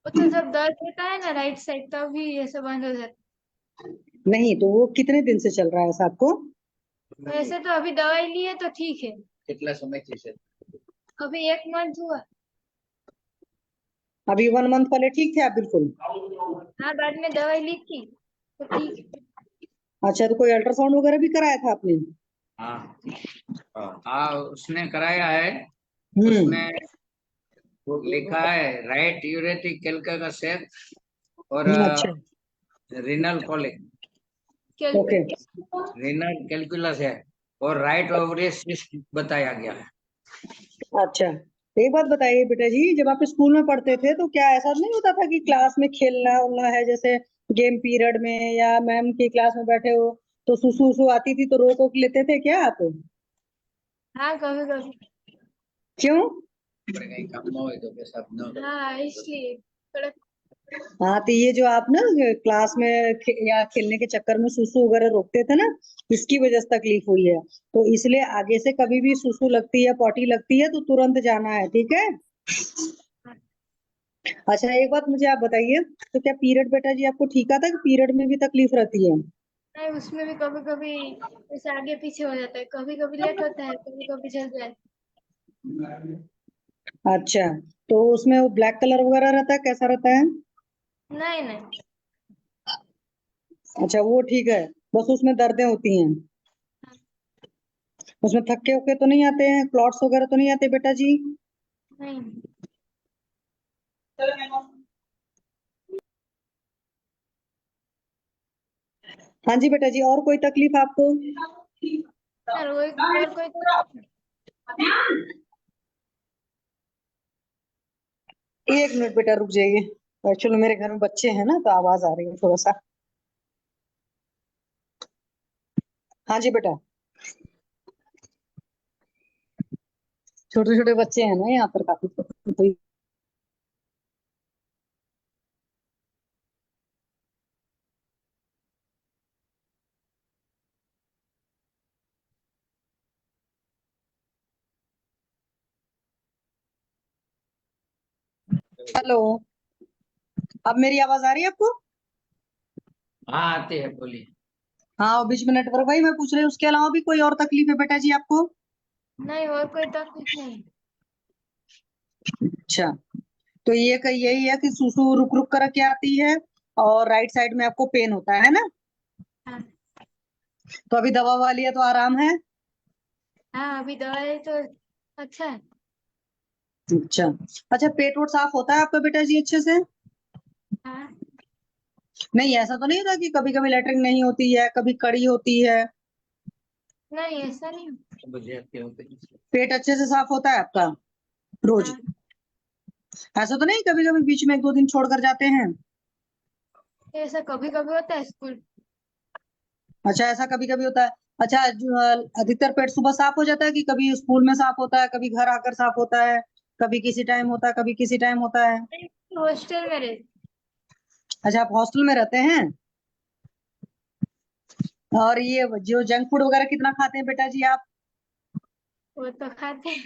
वो तो जब दर्द होता है ना राइट साइड, तभी ऐसे बंद हो जाता नहीं, तो वो कितने दिन से चल रहा है ऐसा आपको? है। वैसे तो अभी दवाई ली है तो ठीक है। कितना समय से? अभी 1 मंथ हुआ। अभी 1 मंथ पहले ठीक थे आप बिल्कुल? हाँ, बाद में दवाई ली थी तो ठीक है। अच्छा, तो कोई अल्ट्रासाउंड वगैरह भी कराया था आपने? हाँ हाँ, उसने कराया है। हम्म। उसमें वो लिखा है राइट यूरेटिक कैल्का का सेक और अच्छा। Renal colic, okay. Renal calculus है, और राइट ओवरी सिस्ट बताया गया है। अच्छा, तो एक बात बताइए बेटा जी, जब आप स्कूल में पढ़ते थे तो क्या ऐसा नहीं होता था कि क्लास में खेलना उलना है, जैसे गेम पीरियड में या मैम की क्लास में बैठे हो तो सुसु वसु आती थी तो रोक वोक लेते थे क्या आप? हाँ, कभी कभी। क्यों? कहीं काम ना हो तो पेशाब न हो। हाँ, इसलिए थोड़ा। हाँ, तो ये जो आप ना क्लास में या खेलने के चक्कर में सुसु वगैरह रोकते थे ना, इसकी वजह से तकलीफ हुई है। तो इसलिए आगे से कभी भी सुसु लगती है, पॉटी लगती है तो तुरंत जाना है, ठीक है? अच्छा, एक बात मुझे आप बताइए, तो क्या पीरियड बेटा जी आपको ठीक आता है कि पीरियड में भी तकलीफ रहती है? नहीं, उसमें भी कभी कभी ऐसे आगे पीछे हो जाता है, कभी कभी लेट होता है, कभी कभी जल्दी आता अच्छा, तो उसमें वो ब्लैक कलर वगैरह रहता है, कैसा रहता है? है। नहीं नहीं। अच्छा, वो ठीक है। बस उसमें दर्दें होती हैं? उसमें थक्के उक्के तो नहीं आते हैं, क्लॉट्स वगैरह तो नहीं आते बेटा जी? नहीं। हाँ जी बेटा जी, और कोई तकलीफ आपको? यार, और कोई तो। एक मिनट बेटा, रुक जाइए। एक्चुअली मेरे घर में बच्चे हैं ना, तो आवाज आ रही है थोड़ा सा। हाँ जी बेटा, छोटे छोटे बच्चे हैं ना यहाँ पर काफी, तो हेलो, अब मेरी आवाज आ रही है आपको? हाँ आती है, बोलिए। हाँ, वो बीच में नेटवर्क, भाई मैं पूछ रही हूँ उसके अलावा भी कोई और तकलीफ है बेटा जी आपको? नहीं, और कोई तकलीफ नहीं। अच्छा, तो ये यही है कि सुसु रुक रुक कर के आती है, और राइट साइड में आपको पेन होता है ना? हाँ। तो अभी दवा वाली है तो आराम है? हाँ, अभी दवाई तो अच्छा है। अच्छा। अच्छा, पेट वोट साफ होता है आपका बेटा जी अच्छे से? हाँ। नहीं ऐसा तो नहीं होता कि कभी कभी लेटरिन नहीं होती है, कभी कड़ी होती है? नहीं ऐसा नहीं। बुझाते होते पेट अच्छे से साफ होता है आपका रोज? हाँ, ऐसा तो नहीं कभी कभी बीच में 1-2 दिन छोड़ कर जाते हैं? ऐसा कभी कभी होता है स्कूल। अच्छा ऐसा कभी कभी होता है। अच्छा अधिकतर पेट सुबह साफ हो जाता है कि कभी स्कूल में साफ होता है, कभी घर आकर साफ होता है, कभी किसी टाइम होता है, कभी किसी टाइम होता है? हॉस्टल में रहते, अच्छा आप हॉस्टल में रहते हैं। और ये जो जंक फूड वगैरह कितना खाते हैं बेटा जी आप? वो तो खाते हैं।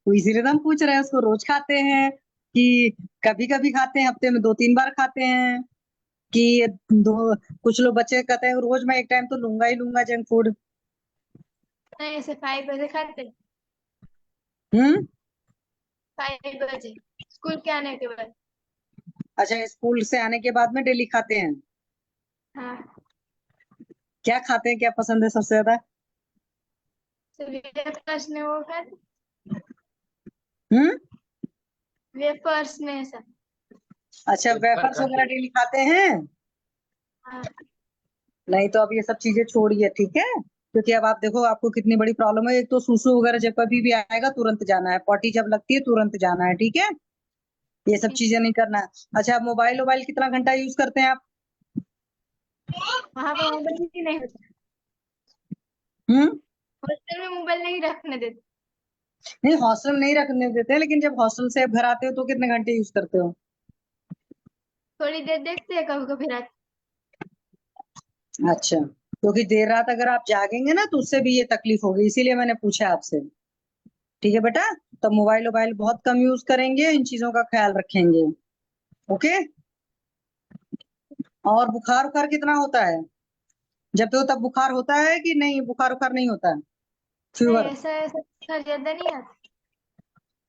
तो इसीलिए तो हम पूछ रहे हैं, उसको रोज खाते हैं कि कभी कभी खाते हैं, हफ्ते में 2-3 बार खाते हैं कि दो? कुछ लोग बच्चे कहते हैं रोज मैं एक टाइम तो लूंगा ही लूंगा जंक फूड। नहीं ऐसे 5 बजे खाते हैं। हम्म। 5 बजे स्कूल के आने के बाद। अच्छा स्कूल से आने के बाद में डेली खाते हैं? हाँ, क्या खाते हैं, क्या पसंद है सबसे ज्यादा? तो वेफर्स में वो खाते, हम्म। वेफर्स में ऐसा। अच्छा वेफर्स वगैरह डेली खाते हैं? हाँ, नहीं तो अब ये सब चीजें छोड़िए, ठीक है? क्योंकि अब आप देखो आपको कितनी बड़ी प्रॉब्लम है। एक तो सुसु वगैरह जब कभी भी आएगा तुरंत जाना है, पॉटी जब लगती है तुरंत जाना है, ठीक है? ये सब चीजें नहीं करना है। अच्छा मोबाइल मोबाइल कितना घंटा यूज करते हैं आप? वहां पर मोबाइल ही नहीं होता। हम्म। हॉस्टल में मोबाइल नहीं रखने देते। नहीं हॉस्टल में नहीं रखने देते, लेकिन जब हॉस्टल से घर आते हो तो कितने घंटे यूज करते हो? थोड़ी देर देखते हैं कभी कभी रात। अच्छा क्योंकि देर रात अगर आप जागेंगे ना तो उससे भी ये तकलीफ होगी, इसीलिए मैंने पूछा आपसे। ठीक है बेटा, तो मोबाइल मोबाइल बहुत कम यूज करेंगे, इन चीजों का ख्याल रखेंगे। ओके। और बुखार उखार कितना होता है? जब तो तब बुखार होता है कि नहीं, बुखार उखार नहीं होता है? नहीं फीवर ऐसा ऐसा बुखार ज्यादा नहीं आता।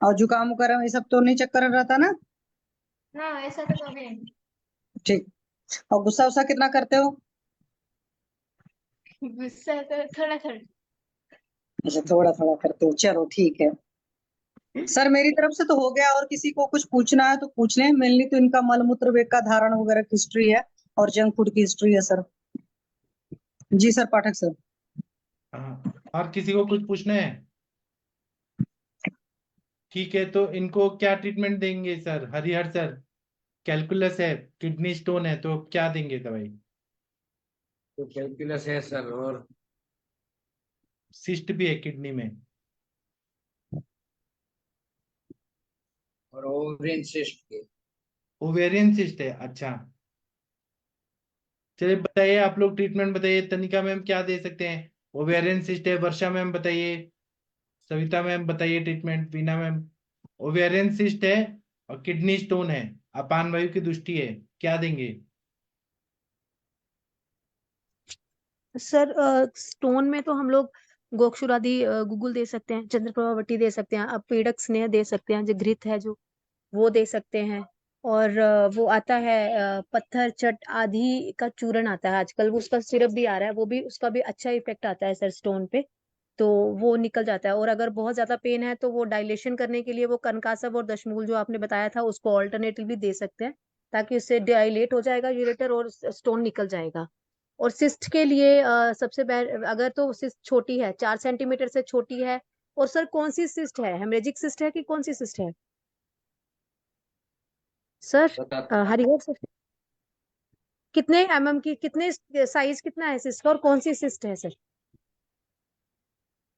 और जुकाम वगैरह ये सब तो नहीं चक्कर रहता ना? ना ऐसा तो कभी नहीं। ठीक। और गुस्सा उस्सा कितना करते हो? गुस्सा तो थोड़ा थोड़ा। अच्छा थोड़ा थोड़ा करते हो, चलो ठीक है। सर मेरी तरफ से तो हो गया, और किसी को कुछ पूछना है तो पूछ लें। मेनली तो इनका मल मूत्र वेग का धारण वगैरह की हिस्ट्री है और जंक फूड की हिस्ट्री है सर। जी सर पाठक सर। हाँ, और किसी को कुछ पूछना है? ठीक है, तो इनको क्या ट्रीटमेंट देंगे सर? हरिहर सर, कैलकुलस है, किडनी स्टोन है, तो क्या देंगे दवाई? तो कैलकुलस है सर, और सिस्ट भी है किडनी में। ओवरिन सिस्ट के। ओवेरियन सिस्ट है, अच्छा। चलिए बताइए, आप लोग ट्रीटमेंट बताइए। तनिका मैम क्या दे सकते हैं? ओवेरियन सिस्ट है, वर्षा मैम बताइए। सविता मैम बताइए treatment. Veena ma'am, ovarian cyst है और किडनी स्टोन है, अपान वायु की दृष्टि है, क्या देंगे? सर स्टोन में तो हम लोग गोक्षुरादि गुगुल दे सकते हैं, चंद्रप्रभावती दे सकते हैं, अब पीड़क स्नेह दे सकते हैं, जो घृत है जो वो दे सकते हैं। और वो आता है पत्थर चट आदि का चूर्ण आता है आजकल, वो उसका सिरप भी आ रहा है, वो भी उसका भी अच्छा इफेक्ट आता है सर स्टोन पे। तो वो निकल जाता है। और अगर बहुत ज्यादा पेन है तो वो डायलेशन करने के लिए वो कनकासव और दशमूल जो आपने बताया था उसको ऑल्टरनेटिव भी दे सकते हैं, ताकि उससे डायलेट हो जाएगा यूरेटर और स्टोन निकल जाएगा। और सिस्ट के लिए सबसे अगर तो सिस्ट छोटी है, 4 सेंटीमीटर से छोटी है। और सर कौन सी सिस्ट है, हेमरेजिक सिस्ट है कि कौन सी सिस्ट है सर? बताते हैं। हरिहर सर, कितने एमएम की, कितने साइज कितना है सिस्ट का, और कौन सी सिस्ट है सर?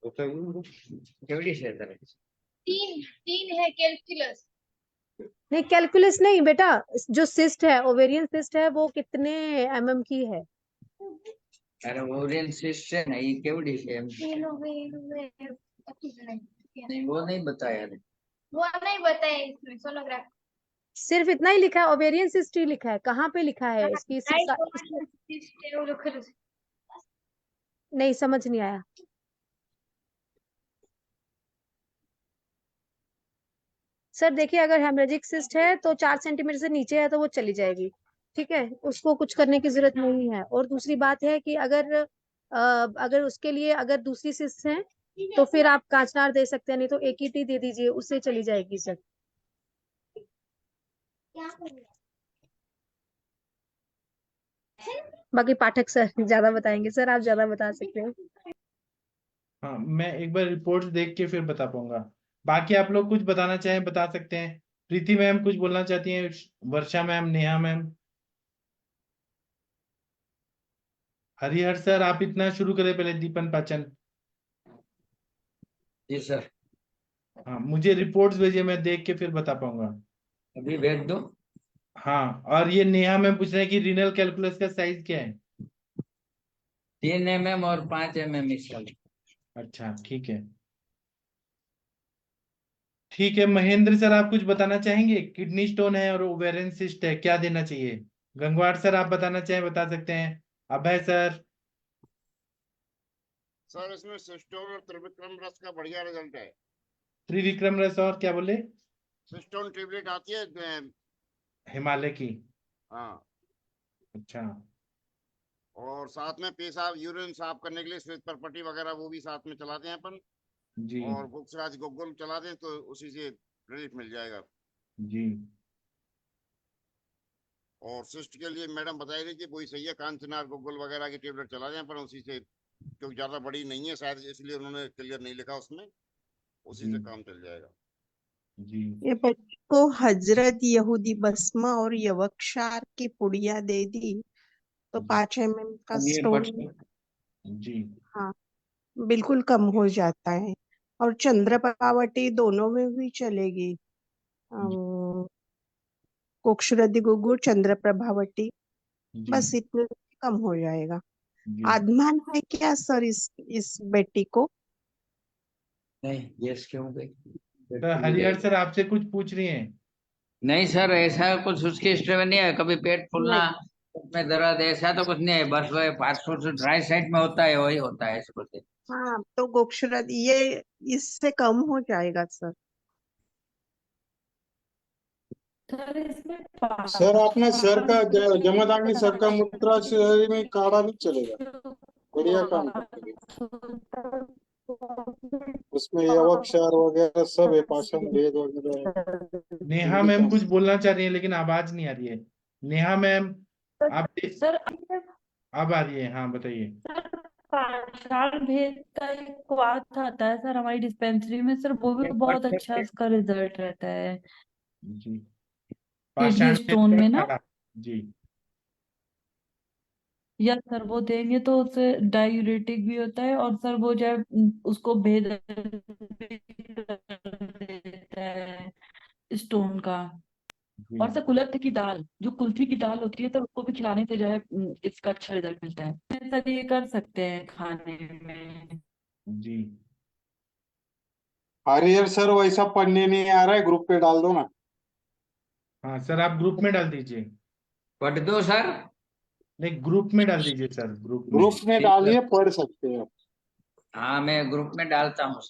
केवड़ी है सर। तीन तीन है कैलकुलस। नहीं कैलकुलस नहीं बेटा, जो सिस्ट है ओवेरियन सिस्ट है वो कितने एमएम की है? अरे ओवरिन सिस्ट है ना, ये केवड़ी है। तीन हो गई, नहीं नहीं वो नहीं बताया। वो नहीं बताया इसमें सोनोग्राफी। सिर्फ इतना ही लिखा है, ओवेरियन सिस्ट ही लिखा है, कहाँ पे लिखा है इसकी नहीं समझ नहीं आया सर। देखिए अगर हेमरेजिक सिस्ट है तो 4 सेंटीमीटर से नीचे है तो वो चली जाएगी, ठीक है, उसको कुछ करने की जरूरत नहीं है। और दूसरी बात है कि अगर उसके लिए अगर दूसरी सिस्ट है तो फिर आप कांचनार दे सकते हैं, नहीं तो AKT दे दीजिए, उससे चली जाएगी सर। बाकी पाठक सर ज्यादा बताएंगे। सर आप ज्यादा बता सकते हो। हाँ, मैं एक बार रिपोर्ट्स देख के फिर बता पाऊंगा। बाकी आप लोग कुछ बताना चाहें बता सकते हैं। प्रीति मैम कुछ बोलना चाहती हैं, Varsha ma'am, Neha ma'am. Harihar sir आप इतना शुरू करें पहले, दीपन पाचन। जी सर, हाँ, मुझे रिपोर्ट्स भेजिए, मैं देख के फिर बता पाऊंगा। अभी भेज दो। हाँ, और ये नेहा मैम पूछ रहे हैं कि रीनल कैलकुलस का साइज क्या है। 3 mm और 5 mm इसका। अच्छा, ठीक है। ठीक है, महेंद्र सर आप कुछ बताना चाहेंगे। किडनी स्टोन है और ओवेरियन सिस्ट है, क्या देना चाहिए। गंगवार सर आप बताना चाहें बता सकते हैं। अभय सर। सर इसमें सिस्टोन और त्रिविक्रम रस का बढ़िया रिजल्ट है। त्रिविक्रम रस और क्या बोले। सिस्टोन टेबलेट आती है हिमालय की। हाँ, अच्छा। और साथ में पेशाब यूरिन साफ करने के लिए श्वेत परपटी वगैरह वो भी साथ में चलाते हैं अपन। जी और बुक्सराज गोगल चला दें तो उसी से रिलीफ मिल जाएगा। जी। और सिस्ट के लिए मैडम बता रही थी वही सही है, कांचनार गोगल वगैरह की टेबलेट चला दें अपन उसी से, क्योंकि ज्यादा बड़ी नहीं है शायद इसलिए उन्होंने क्लियर नहीं लिखा उसमें, उसी जी से काम चल जाएगा। जी। ये बच्चे को हजरत यहूदी भस्म और यवक्षार की पुड़िया दे दी तो 5 mm का अब ये स्टोन, पर्सन जी हाँ, बिल्कुल कम हो जाता है। और चंद्रप्रभावती दोनों में भी चलेगी। कोक्षुरदि गुगुर चंद्रप्रभावती, जी बस इतने में कम हो जाएगा। जी। आदमान है क्या सर इस बेटी को? नहीं, यस क्यों गई? तो हरिहर सर आपसे कुछ पूछ रही हैं। नहीं सर, ऐसा कुछ उसकी हिस्ट्री में नहीं है। कभी पेट फूलना, नहीं, पेट में दर्द, ऐसा तो कुछ नहीं है। बस वो पासपोर्ट राइट साइड में होता है, वही होता है ऐसा कुछ। हाँ, तो गोक्षुरद ये इससे कम हो जाएगा सर। सर इसमें सर अपना सर का जमदाग्नि सर का मुद्रा शरीर में काढ़ा नहीं चलेगा, बढ़िया काम करेगी। उसमें यवक्षार वगैरह सब है, पाषाण भेद वगैरह है, नेहा जल्दी मैम काम। कुछ बोलना चाह रही है लेकिन आवाज नहीं आ रही है। नेहा मैम आप। सर अब आ रही है, हाँ बताइए। सर पाषाण भेद का एक क्वाथ आता है सर हमारी डिस्पेंसरी में सर, वो भी बहुत अच्छा उसका रिजल्ट रहता है जी। किडनी पाषाण स्टोन में ना। काढ़ा। जी या सर वो देंगे तो उससे डायूरेटिक भी होता है, और सर वो जो है उसको भेद भी कर देता है स्टोन का। जी। और सर कुलथ की दाल, जो कुल्थी की दाल होती है तो उसको भी खिलाने से जो है इसका अच्छा रिजल्ट मिलता है। सर ये कर सकते हैं खाने में। जी। हरिहर सर वैसा पढ़ने नहीं आ रहा है, ग्रुप पे डाल दो ना। हाँ सर, आप ग्रुप में डाल दीजिए। पढ़ दो सर। नहीं, ग्रुप में डाल दीजिए सर, ग्रुप में। ग्रुप में ठीक है, डालिए, पढ़ सकते हैं। हाँ मैं ग्रुप में डालता हूँ।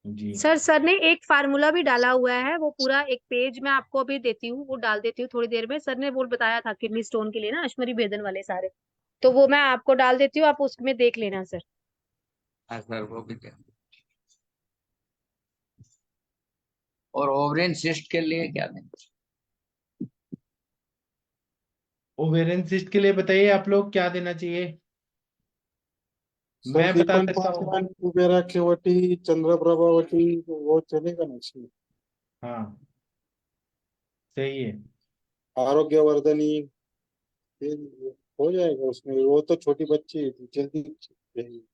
जी सर ने एक फार्मूला भी डाला हुआ है, वो पूरा एक पेज मैं आपको अभी देती हूँ, वो डाल देती हूँ थोड़ी देर में। सर ने वो बताया था किडनी स्टोन के लिए ना, अश्मरी भेदन वाले सारे, तो वो मैं आपको डाल देती हूँ, आप उसमें देख लेना सर। हाँ सर, वो भी दे। और ओवरिन सिस्ट के लिए क्या दें? ओवेरियन सिस्ट के लिए बताइए आप लोग क्या देना चाहिए। सर मैं बता दीपन सकता हूँ। पासवान, कुबेरा केवटी, चंद्रप्रभावती, वो चलेगा ना इसमें। हाँ सही है। आरोग्यवर्धनी, ये हो जाएगा उसमें, वो तो छोटी बच्ची है, जल्दी जाएगी।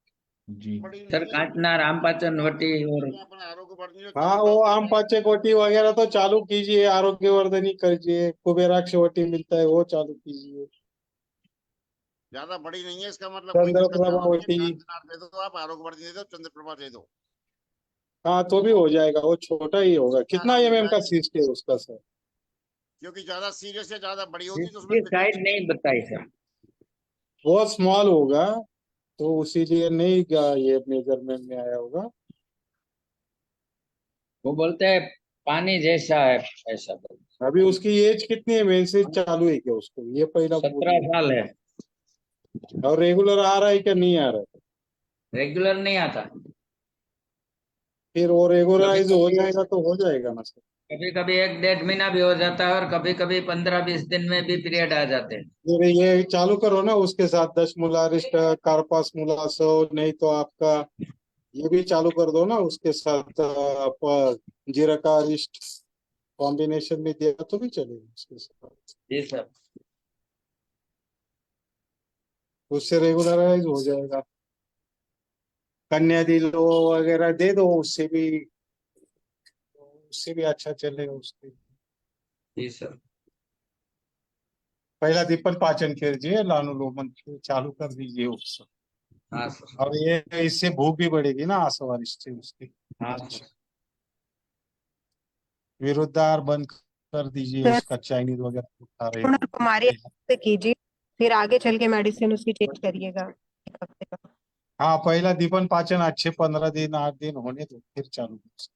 जी बड़ी सर नहीं है, कांचना, रामपाचन वटी और अपना आरोग्य बढ़ने जो हाँ, वो आम चंद्रप्रभावती पाचे कोटी वगैरह तो चालू कीजिए, आरोग्यवर्धनी कीजिए, कुबेराक्ष वटी मिलता है वो चालू कीजिए, ज्यादा बड़ी नहीं है, इसका मतलब कोई दिक्कत ना हो। चंद्रप्रभावती। कांचनार दे दो, आप आरोग्यवर्धनी दे दो, चंद्रप्रभा दे दो। हाँ तो भी हो जाएगा, वो छोटा ही होगा। कितना आराम मिल एमएम का जाएगा, सिस्ट है उसका सर? क्योंकि ज्यादा सीरियस या ज्यादा बड़ी होती तो उसमें इसकी फिटिंग साइड नहीं बताई सर। बहुत स्मॉल होगा तो उसी लिए नहीं ये मेजरमेंट में आया होगा। वो बोलते हैं पानी जैसा है, ऐसा बोलते। अभी उसकी एज कितनी है, मेंसेस चालू है क्या उसको, ये पहला 17 बोलिए। साल है। और रेगुलर आ रहा है क्या नहीं आ रहा है? रेगुलर नहीं आता। फिर वो रेगुलराइज हो जाएगा तो हो जाएगा ना सर। कभी कभी 1-1.5 महीना भी हो जाता है और कभी कभी 15-20 दिन में भी पीरियड आ जाते हैं। फिर ये चालू करो ना उसके साथ 10 मुलारिस्ट कार्पास मुलासो, नहीं तो आपका ये भी चालू कर दो ना उसके साथ जीरका अरिस्ट कॉम्बिनेशन में दिया तो भी चलेगा उसके साथ। जी सर। उससे रेगुलराइज हो जाएगा। कन्या दिलो वगैरह दे दो, उससे भी अच्छा चलेगा उसके। जी सर। पहला दीपन पाचन कीजिए, लानुलोमन चालू कर दीजिए उससे। हाँ सर। और ये इससे भूख भी बढ़ेगी ना आसवार इससे उसकी। हाँ सर। विरुद्धार बंद कर दीजिए, सर उसका चाइनीज वगैरह खा रहे पूर्ण हो। कुमारी से कीजिए, फिर आगे चल के मेडिसिन उसकी चेंज करिएगा एक हफ्ते का। हाँ, पहला दीपन पाचन अच्छे 15 दिन 8 दिन होने दो, फिर चालू कर।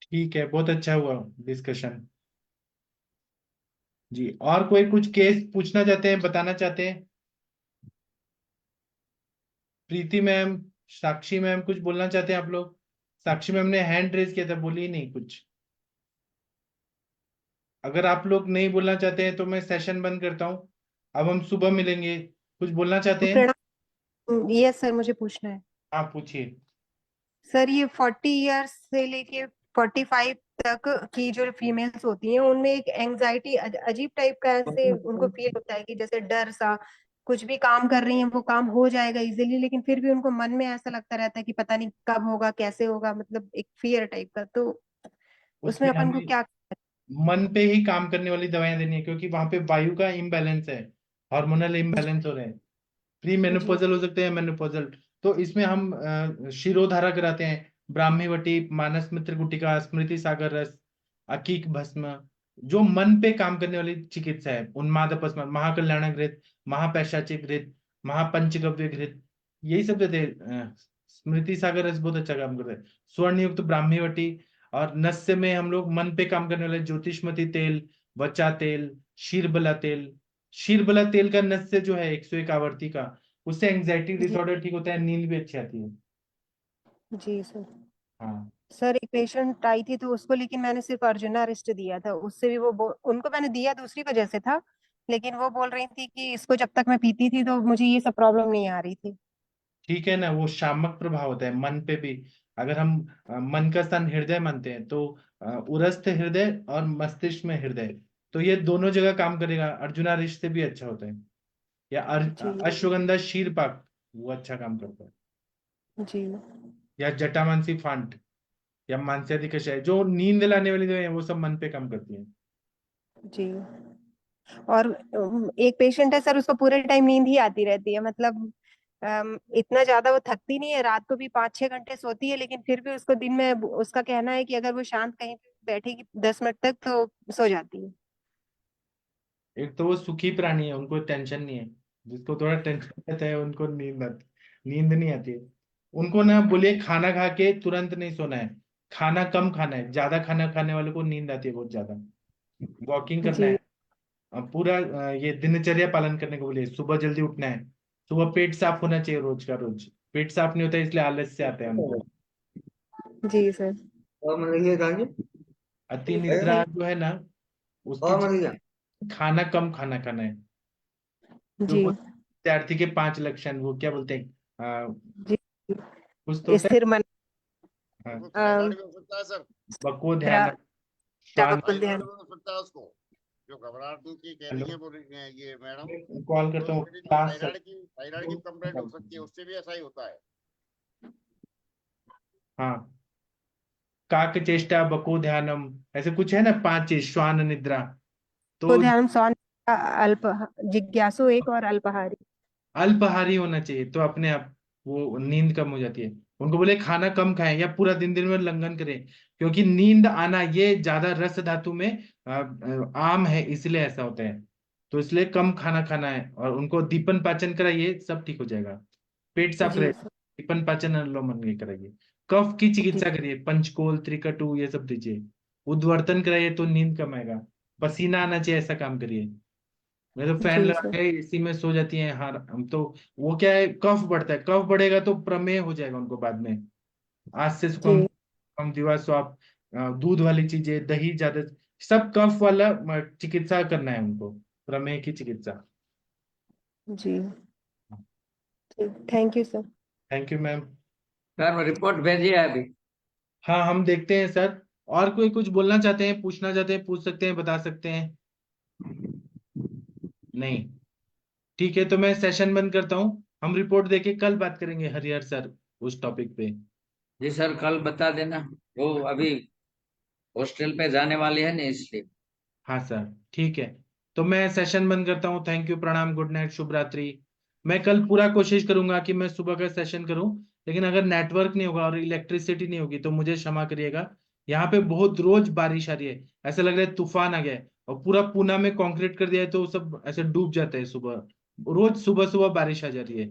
ठीक है, बहुत अच्छा हुआ डिस्कशन। जी, और कोई कुछ केस पूछना चाहते हैं, बताना चाहते हैं? प्रीति मैम, साक्षी मैम, कुछ बोलना चाहते हैं आप लोग? साक्षी मैम ने हैंड रेज किया था, बोली ही नहीं कुछ। अगर आप लोग नहीं बोलना चाहते हैं तो मैं सेशन बंद करता हूँ। अब हम सुबह मिलेंगे। कुछ बोलना चाहते हैं? प्रणाम। यस सर, मुझे पूछना है। हाँ, पूछिए। सर ये 40 इयर्स से लेके 45 तक की जो फीमेल्स होती हैं उनमें एक एंजाइटी अजीब टाइप का ऐसे उनको फील होता है कि जैसे डर सा, कुछ भी काम कर रही हैं वो काम हो जाएगा इजीली, लेकिन फिर भी उनको मन में ऐसा लगता रहता है कि पता नहीं कब होगा, कैसे होगा, मतलब एक फियर टाइप का। तो उसमें उसमें अपन को हमें क्या? मन पे ही काम करने वाली दवाइयां देनी है, क्योंकि वहां पे वायु का इम्बैलेंस है, हार्मोनल इम्बैलेंस हो रहे हैं। प्री जी मेनोपॉजल हो सकते हैं, मेनोपॉजल। तो इसमें हम शिरोधारा कराते हैं, ब्राह्मी वटी, मानस मित्र गुटिका, स्मृति सागर रस, अकीक भस्म। जो मन पे काम करने वाली चिकित्सा है, उन्माद अपस्मार, महाकल्याण घृत, महापैशाचिक घृत, महापंचगव्य घृत, यही सब देते हैं। स्मृति सागर रस बहुत अच्छा काम करता है। स्वर्ण युक्त ब्राह्मी वटी, और नस्य में हम लोग मन पे काम करने वाले ज्योतिषमती तेल, वचा तेल, शीरबला तेल। शीरबला तेल का नस्य जो है 101 आवर्ती का, उससे एंग्जाइटी जी डिसऑर्डर ठीक होता है, नींद भी अच्छी आती है। जी सर। हाँ। सर एक पेशेंट आई थी तो उसको, लेकिन मैंने सिर्फ अर्जुना रिस्ट दिया था, उससे भी उनको मैंने दिया दूसरी वजह से था, लेकिन वो बोल रही थी कि इसको जब तक मैं पीती थी तो मुझे ये सब प्रॉब्लम नहीं आ रही थी। ठीक है ना, वो शामक प्रभाव होता है मन पे भी। अगर हम मन का स्थान हृदय मानते हैं तो उरस्थ हृदय और मस्तिष्क में हृदय, तो ये दोनों जगह काम करेगा। अर्जुना रिष से भी अच्छा होता है। या जी अश्वगंधा शीरपाक, वो अच्छा काम करता है। जी या जटामांसी फांट, या मांसाहारी कषाय, जो नींद लाने वाली दवाई है वो सब मन पे काम करती है। जी। और एक पेशेंट है सर, उसको पूरे टाइम नींद ही आती रहती है, मतलब इतना ज्यादा वो थकती नहीं है, रात को भी 5-6 घंटे सोती है, लेकिन फिर भी उसको दिन में उसका कहना है कि अगर वो शांत कहीं पे बैठेगी 10 मिनट तक तो सो जाती है। एक तो वो सुखी प्राणी है, उनको टेंशन नहीं है। जिसको थोड़ा टेंशन रहता है उनको नींद नहीं आती है। उनको ना बोलिए खाना खा के तुरंत नहीं सोना है, खाना कम खाना है। ज्यादा खाना खाने वालों को नींद आती है बहुत ज्यादा। वॉकिंग करना है। जी पूरा ये दिनचर्या पालन करने को बोलिए। सुबह जल्दी उठना है, सुबह पेट साफ होना चाहिए रोज का रोज। पेट साफ नहीं होता है, इसलिए आलस से आता है उनको। जी सर। और मतलब ये कहा अति निद्रा जो है ना, उसकी और मतलब खाना कम खाना खाना है। जो जी विद्यार्थी के 5 लक्षण, वो क्या बोलते हैं, जी। कुछ तो होता स्थिर मन, है। हाँ, वो थायराइड भी हो सकता है सर। बको ध्यान, श्वान। तवक्कुल थायराइड ध्यान। भी हो सकता है उसको, जो घबराहट की कह रही हेलो, है बोल रही है ये मैडम। कॉल तो करता हूँ, लेडीज में क्लास। थायराइड की कंप्लेंट हो सकती है, उससे भी ऐसा ही होता है। हाँ, काक चेष्टा, बको ध्यानम, ऐसे कुछ है ना 5 चीज, श्वान निद्रा। को तो ध्यान सौन, अल्प जिज्ञासु एक और अल्पहारी। अल्पाहारी होना चाहिए, तो अपने आप वो नींद कम हो जाती है। उनको बोले खाना कम खाएं, या पूरा दिन दिन में लंघन करें, क्योंकि नींद आना ये ज्यादा रस धातु में आम है, इसलिए ऐसा होता है। तो इसलिए कम खाना खाना है, और उनको दीपन पाचन कराइए, सब ठीक हो जाएगा। पेट साफ जी कराइए, सर। दीपन पाचन अनुलोम विलोम कराइए। कफ की जी चिकित्सा करिए, पंचकोल त्रिकटु ये सब दीजिए। उद्वर्तन कराइए तो नींद कम आएगा। पसीना आना चाहिए, ऐसा काम करिए। मैं तो फैन जी लगा सर। के इसी में सो जाती हैं। हाँ, हम तो वो क्या है, कफ बढ़ता है, कफ बढ़ेगा तो प्रमेय हो जाएगा उनको बाद में। आज से कम जी कम दिवस तो आप दूध वाली चीजें, दही ज्यादा, सब कफ वाला चिकित्सा करना है उनको, प्रमेय की चिकित्सा। जी ठीक, thank you sir. Thank you ma'am. Sir report भेजिए अभी। हाँ, हम देखते हैं सर। और कोई कुछ बोलना चाहते हैं, पूछना चाहते हैं, पूछ सकते हैं, बता सकते हैं? नहीं? ठीक है, तो मैं सेशन बंद करता हूँ। हम रिपोर्ट देके कल बात करेंगे हरिहर सर उस टॉपिक पे। जी सर कल बता देना, वो अभी हॉस्टल पे जाने वाली है ना इसलिए। हाँ सर, ठीक है। तो मैं सेशन बंद करता हूँ। थैंक यू, प्रणाम, गुड नाइट, शुभ रात्रि। मैं कल पूरा कोशिश करूंगा कि मैं सुबह का सेशन करूं, लेकिन अगर नेटवर्क नहीं होगा और इलेक्ट्रिसिटी नहीं होगी तो मुझे क्षमा करिएगा। यहाँ पे बहुत रोज बारिश आ रही है, ऐसा लग रहा है तूफान आ गया है, और पूरा पूना में कंक्रीट कर दिया है तो सब ऐसे डूब जाता है सुबह। रोज सुबह सुबह बारिश आ जा रही है,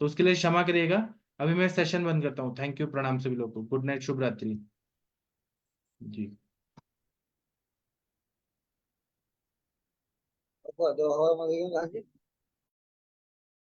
तो उसके लिए क्षमा करिएगा। अभी मैं सेशन बंद करता हूँ। थैंक यू, प्रणाम सभी लोग को, गुड नाइट, शुभ रात्रि। जी। दो